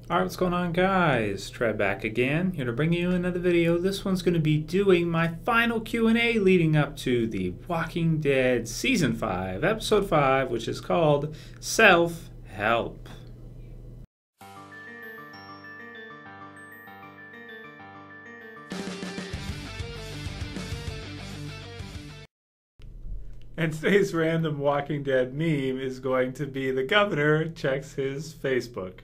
Alright, what's going on, guys? Trev back again, here to bring you another video. This one's going to be doing my final Q&A leading up to The Walking Dead Season 5, Episode 5, which is called Self-Help. And today's random Walking Dead meme is going to be the governor checks his Facebook.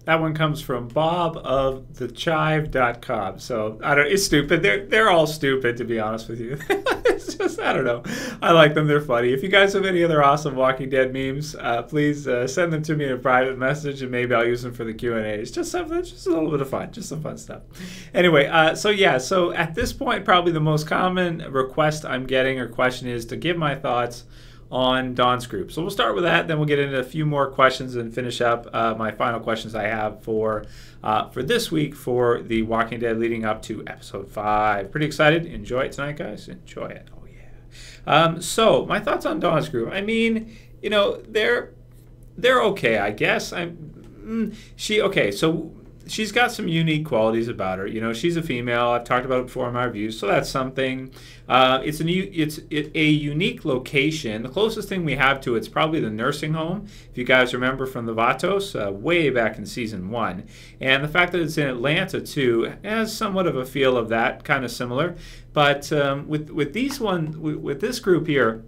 That one comes from Bob of thechive.com. So I don't. It's stupid. They're all stupid, to be honest with you. It's just, I don't know. I like them. They're funny. If you guys have any other awesome Walking Dead memes, please send them to me in a private message, and maybe I'll use them for the Q&A. It's just something, just a little bit of fun, just some fun stuff. Anyway, so at this point, probably the most common request I'm getting or question is to give my thoughts on Dawn's group. So we'll start with that, then we'll get into a few more questions and finish up my final questions I have for this week for The Walking Dead leading up to Episode 5. Pretty excited. Enjoy it tonight, guys. Enjoy it. Oh, yeah. So my thoughts on Dawn's group. I mean, you know, they're okay, I guess. So she's got some unique qualities about her. You know, she's a female. I've talked about it before in my reviews, so that's something. It's a unique location. The closest thing we have to it's probably the nursing home. If you guys remember from the Vatos, way back in season 1, and the fact that it's in Atlanta too has somewhat of a feel of that, kind of similar. But with this group here,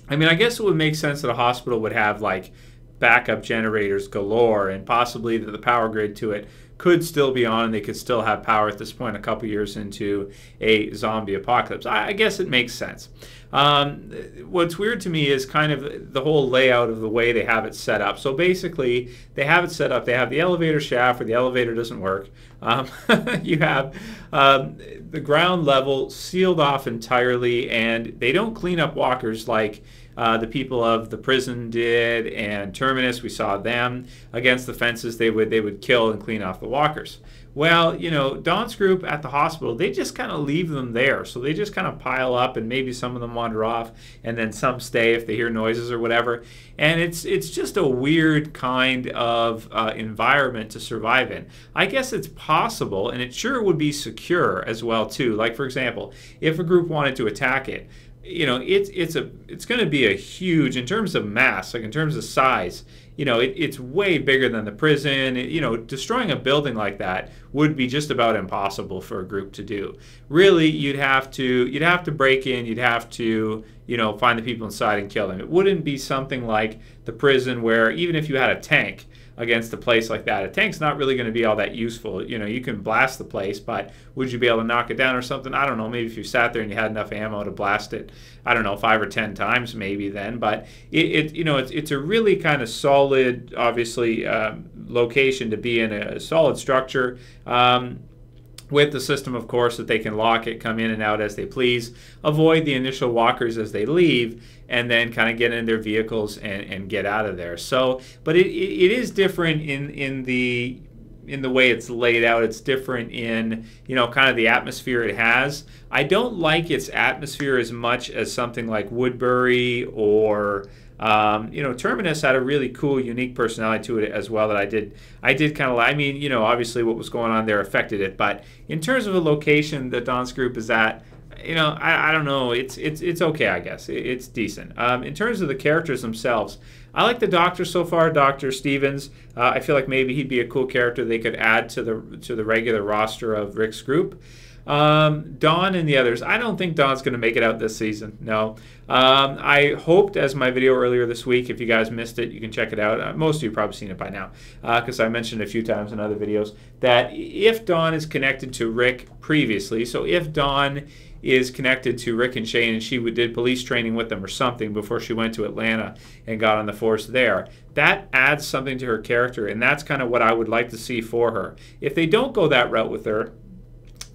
I mean, I guess it would make sense that a hospital would have like backup generators galore, and possibly that the power grid to it could still be on and they could still have power at this point a couple years into a zombie apocalypse. I guess it makes sense. What's weird to me is kind of the whole layout of the way they have it set up. So basically, they have it set up. They have the elevator shaft where the elevator doesn't work. You have the ground level sealed off entirely, and they don't clean up walkers like the people of the prison did, and Terminus. We saw them against the fences. They would kill and clean off the walkers. Well, you know, Dawn's group at the hospital, they just kind of leave them there. So they just kind of pile up, and maybe some of them wander off, and then some stay if they hear noises or whatever. And it's just a weird kind of environment to survive in. I guess it's possible, and it sure would be secure as well too. Like, for example, if a group wanted to attack it, you know, it's going to be a huge, in terms of mass, like in terms of size, you know, it's way bigger than the prison. You know, destroying a building like that would be just about impossible for a group to do. Really, you'd have to break in, you'd have to, you know, find the people inside and kill them. It wouldn't be something like the prison where even if you had a tank against a place like that, a tank's not really going to be all that useful. You know, you can blast the place, but would you be able to knock it down or something? I don't know. Maybe if you sat there and you had enough ammo to blast it, I don't know, 5 or 10 times maybe then. But it's a really kind of solid, obviously, location to be in, a solid structure. With the system, of course, that they can lock it, come in and out as they please, avoid the initial walkers as they leave, and then kind of get in their vehicles and get out of there. So, but it is different in the way it's laid out. It's different in, you know, kind of the atmosphere it has. I don't like its atmosphere as much as something like Woodbury or you know, Terminus had a really cool, unique personality to it as well that I did kind of like. I mean, you know, obviously what was going on there affected it, but in terms of a location that Dawn's group is at, you know, I don't know. It's okay, I guess. It's decent. In terms of the characters themselves, I like the Doctor so far, Dr. Stevens. I feel like maybe he'd be a cool character they could add to the regular roster of Rick's group. Dawn and the others, I don't think Dawn's going to make it out this season. No. I hoped, as my video earlier this week, if you guys missed it, you can check it out. Most of you have probably seen it by now, because I mentioned it a few times in other videos, that if Dawn is connected to Rick previously, so if Dawn is connected to Rick and Shane and she did police training with them or something before she went to Atlanta and got on the force there, that adds something to her character, and that's kind of what I would like to see for her. If they don't go that route with her,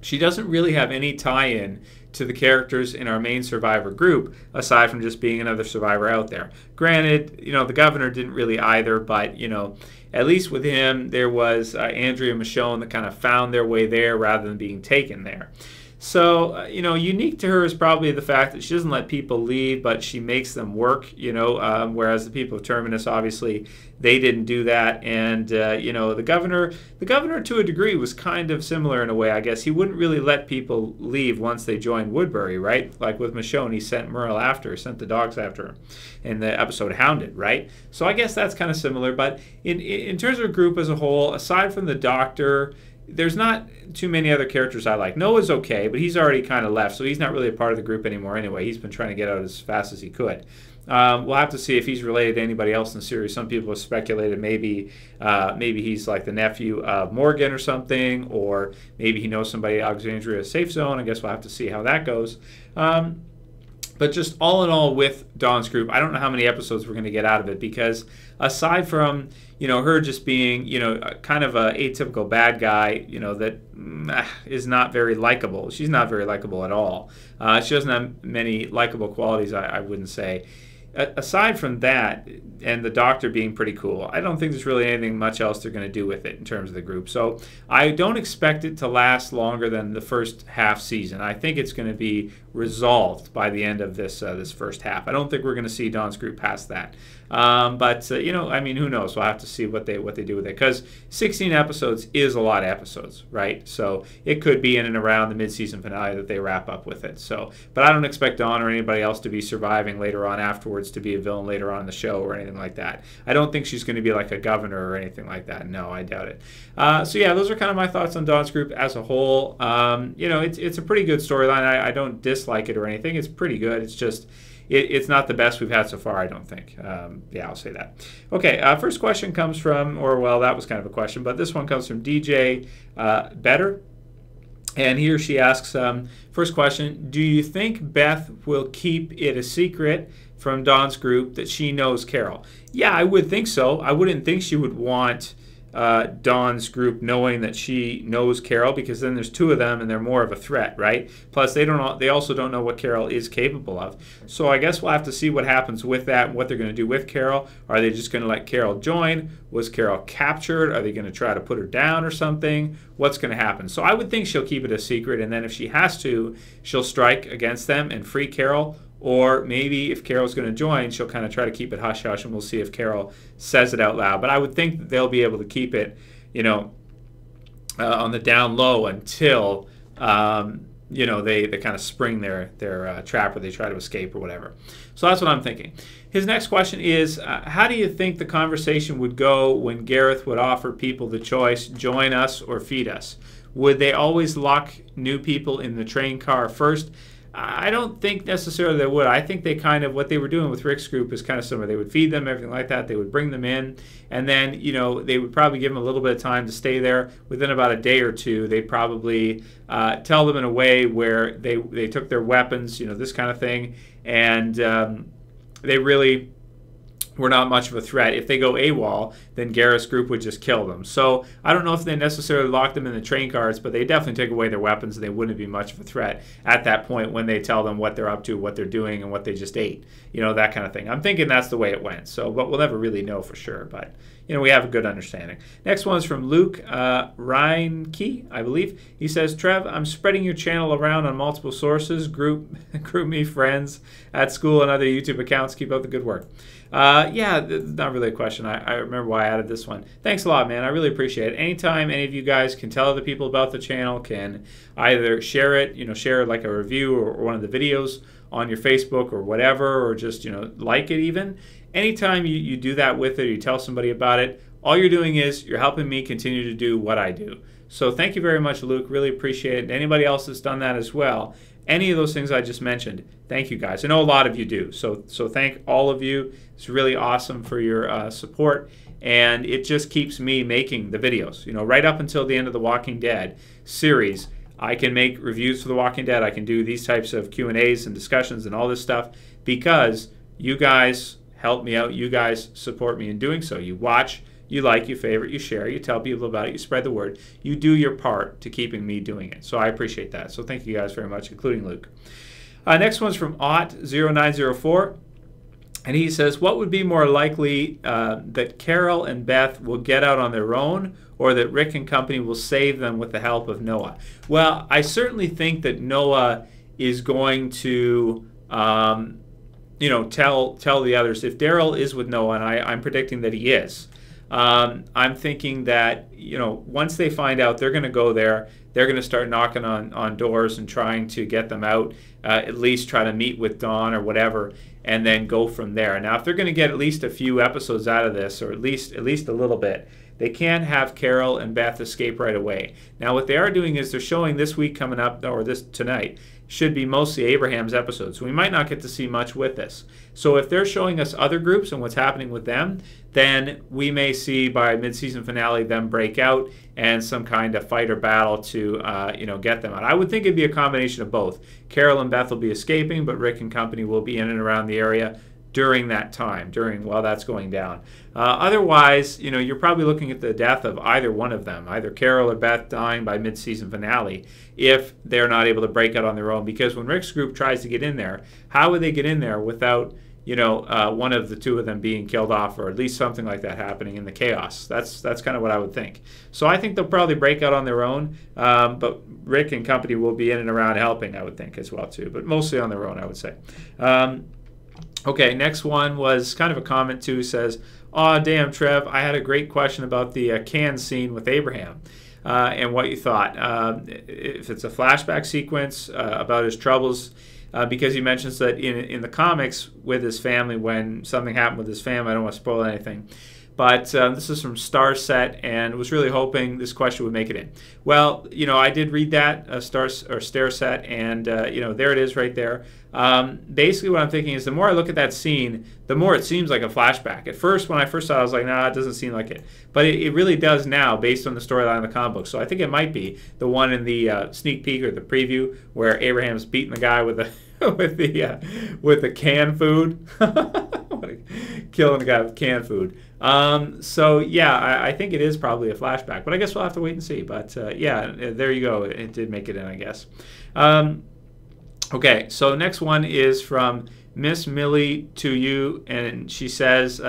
she doesn't really have any tie-in to the characters in our main survivor group, aside from just being another survivor out there. Granted, you know, the governor didn't really either, but, you know, at least with him, there was Andrea and Michonne that kind of found their way there rather than being taken there. So, unique to her is probably the fact that she doesn't let people leave, but she makes them work, whereas the people of Terminus, obviously, they didn't do that. And, the governor to a degree was kind of similar in a way, I guess. He wouldn't really let people leave once they joined Woodbury, right? Like with Michonne, he sent Merle after her, sent the dogs after her in the episode Hounded, right? So I guess that's kind of similar. But in terms of a group as a whole, aside from the Doctor, there's not too many other characters I like. Noah's okay, but he's already kind of left, so he's not really a part of the group anymore anyway. He's been trying to get out as fast as he could. We'll have to see if he's related to anybody else in the series. Some people have speculated maybe he's like the nephew of Morgan or something, or maybe he knows somebody at Alexandria Safe Zone. I guess we'll have to see how that goes. But just all in all with Dawn's group, I don't know how many episodes we're going to get out of it, because aside from, her just being, kind of a atypical bad guy, that is not very likable. She's not very likable at all. She doesn't have many likable qualities, I wouldn't say. Aside from that, and the Doctor being pretty cool, I don't think there's really anything much else they're going to do with it in terms of the group. So I don't expect it to last longer than the first half season. I think it's going to be resolved by the end of this first half. I don't think we're going to see Dawn's group past that. But who knows? We'll have to see what they do with it, because 16 episodes is a lot of episodes, right? So it could be in and around the mid-season finale that they wrap up with it. So, but I don't expect Dawn or anybody else to be surviving later on afterwards to be a villain later on in the show or anything like that. I don't think she's going to be like a governor or anything like that. No, I doubt it. So yeah, those are kind of my thoughts on Dawn's group as a whole. It's a pretty good storyline. I don't dislike it or anything. It's pretty good. It's just it's not the best we've had so far, I don't think. I'll say that. Okay, first question comes from, that was kind of a question, but this one comes from DJ Better. And he or she asks, first question, do you think Beth will keep it a secret from Dawn's group that she knows Carol? Yeah, I would think so. I wouldn't think she would want Dawn's group knowing that she knows Carol, because then there's two of them and they're more of a threat, right? Plus they also don't know what Carol is capable of. So I guess we'll have to see what happens with that and what they're going to do with Carol. Are they just going to let Carol join? Was Carol captured? Are they going to try to put her down or something? What's going to happen? So I would think she'll keep it a secret, and then if she has to, she'll strike against them and free Carol. Or maybe if Carol's going to join, she'll kind of try to keep it hush-hush, and we'll see if Carol says it out loud. But I would think that they'll be able to keep it, on the down low until, they kind of spring their trap, or they try to escape or whatever. So that's what I'm thinking. His next question is, how do you think the conversation would go when Gareth would offer people the choice, join us or feed us? Would they always lock new people in the train car first? I don't think necessarily they would. I think they kind of, what they were doing with Rick's group is kind of similar. They would feed them, everything like that. They would bring them in, and then, they would probably give them a little bit of time to stay there. Within about a day or two, they'd probably tell them in a way where they took their weapons, this kind of thing, and they really were not much of a threat. If they go AWOL, then Gareth's group would just kill them. So I don't know if they necessarily locked them in the train cars, but they definitely take away their weapons, and they wouldn't be much of a threat at that point when they tell them what they're up to, what they're doing, and what they just ate. That kind of thing. I'm thinking that's the way it went. So, but we'll never really know for sure. But we have a good understanding. Next one is from Luke Reineke, I believe. He says, Trev, I'm spreading your channel around on multiple sources, group me friends at school and other YouTube accounts. Keep up the good work. Not really a question. I remember why I added this one. Thanks a lot, man. I really appreciate it. Anytime any of you guys can tell other people about the channel, can either share it, share like a review or one of the videos on your Facebook or whatever, or just, like it even. Anytime you do that with it, or you tell somebody about it, all you're doing is you're helping me continue to do what I do. So thank you very much, Luke. Really appreciate it. And anybody else that's done that as well, any of those things I just mentioned, thank you guys. I know a lot of you do. So thank all of you. It's really awesome for your support. And it just keeps me making the videos. Right up until the end of the Walking Dead series, I can make reviews for The Walking Dead. I can do these types of Q&As and discussions and all this stuff because you guys help me out. You guys support me in doing so. You watch, you like, you favorite, you share, you tell people about it, you spread the word. You do your part to keeping me doing it. So I appreciate that. So thank you guys very much, including Luke. Next one's from Ott0904. And he says, what would be more likely, that Carol and Beth will get out on their own, or that Rick and company will save them with the help of Noah? Well, I certainly think that Noah is going to, tell the others. If Daryl is with Noah, and I'm predicting that he is, I'm thinking that, once they find out, they're going to go there. They're going to start knocking on doors and trying to get them out, at least try to meet with Dawn or whatever, and then go from there. Now, if they're going to get at least a few episodes out of this, or at least a little bit, they can't have Carol and Beth escape right away. Now, what they are doing is they're showing this week coming up, or this tonight, should be mostly Abraham's episodes. So we might not get to see much with this. So if they're showing us other groups and what's happening with them, then we may see by mid-season finale them break out and some kind of fight or battle to get them out. I would think it'd be a combination of both. Carol and Beth will be escaping, but Rick and company will be in and around the area during that time, while that's going down. Otherwise, you're probably looking at the death of either one of them, either Carol or Beth dying by mid-season finale, if they're not able to break out on their own. Because when Rick's group tries to get in there, how would they get in there without one of the two of them being killed off, or at least something like that happening in the chaos? That's kind of what I would think. So I think they'll probably break out on their own, but Rick and company will be in and around helping, I would think, as well too, but mostly on their own, I would say. Okay, next one was kind of a comment too. Says, "Aw, damn, Trev, I had a great question about the can scene with Abraham and what you thought. If it's a flashback sequence about his troubles, because he mentions that in the comics with his family, when something happened with his family, I don't want to spoil anything. But this is from Star Set, and was really hoping this question would make it in. Well, I did read that, Star Set, and there it is right there. Basically what I'm thinking is the more I look at that scene, the more it seems like a flashback. At first, when I first saw it, I was like, nah, it doesn't seem like it. But it really does now, based on the storyline of the comic book. So I think it might be the one in the sneak peek or the preview where Abraham's beating the guy with the with the canned food. Killing the guy with canned food. So yeah, I think it is probably a flashback, but I guess we'll have to wait and see. But yeah, there you go. It did make it in, I guess. Okay, so next one is from Miss Millie to you, and she says,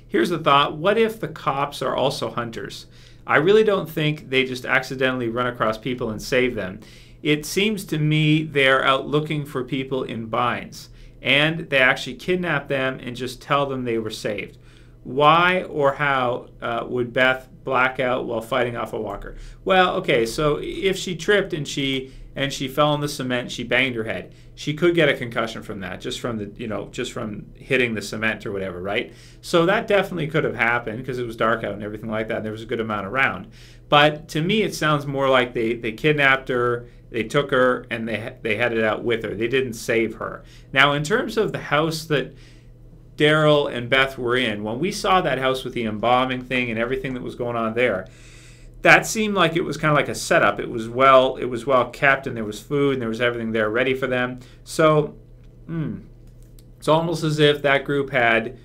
here's the thought: what if the cops are also hunters? I really don't think they just accidentally run across people and save them. It seems to me they're out looking for people in binds, and they actually kidnap them and just tell them they were saved. Why or how would Beth black out while fighting off a walker? Well, okay, so if she tripped and she fell in the cement, she banged her head, she could get a concussion from that, just from hitting the cement or whatever, right? So that definitely could have happened because it was dark out and everything like that, and there was a good amount around. But to me, it sounds more like they kidnapped her, they took her, and they headed out with her. They didn't save her. Now, in terms of the house that Daryl and Beth were in, when we saw that house with the embalming thing and everything that was going on there, that seemed like it was kind of like a setup. It was well kept, and there was food, and there was everything there ready for them. So it's almost as if that group had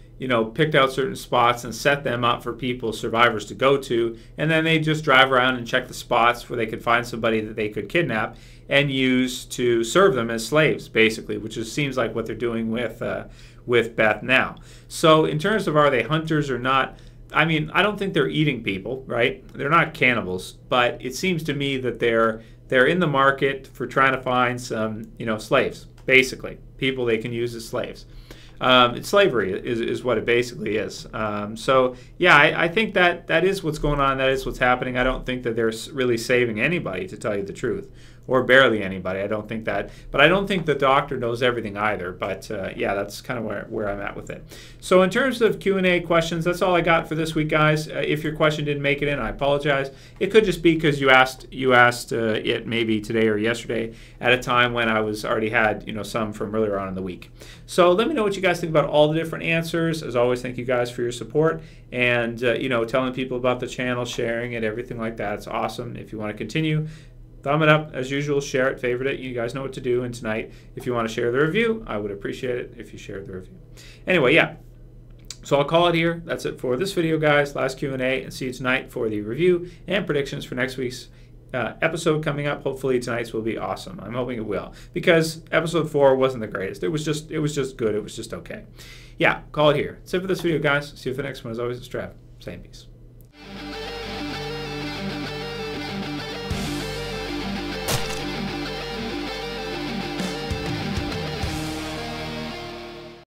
picked out certain spots and set them up for survivors to go to, and then they just drive around and check the spots where they could find somebody that they could kidnap and use to serve them as slaves, basically, which seems like what they're doing with Beth now. So in terms of are they hunters or not, I mean, I don't think they're eating people, right? They're not cannibals, but it seems to me that they're in the market for trying to find some, slaves, basically, people they can use as slaves. It's slavery is what it basically is. So yeah, I think that is what's going on. That is what's happening. I don't think that they're really saving anybody, to tell you the truth, or barely anybody. I don't think that. But I don't think the doctor knows everything either. But yeah, that's kind of where I'm at with it. So in terms of Q&A questions, that's all I got for this week, guys. If your question didn't make it in, I apologize. It could just be because you asked it maybe today or yesterday at a time when I was already had some from earlier on in the week. So let me know what you guys think about all the different answers. As always, thank you guys for your support and telling people about the channel, sharing it, everything like that. It's awesome. If you want to continue, thumb it up as usual, share it, favorite it. You guys know what to do. And tonight, if you want to share the review, I would appreciate it if you shared the review. Anyway, yeah. So I'll call it here. That's it for this video, guys. Last Q&A, and see you tonight for the review and predictions for next week's episode coming up. Hopefully tonight's will be awesome. I'm hoping it will, because episode 4 wasn't the greatest. It was just good. It was just okay. Yeah, call it here. That's it for this video, guys. See you for the next one. As always, it's Trev. Same peace.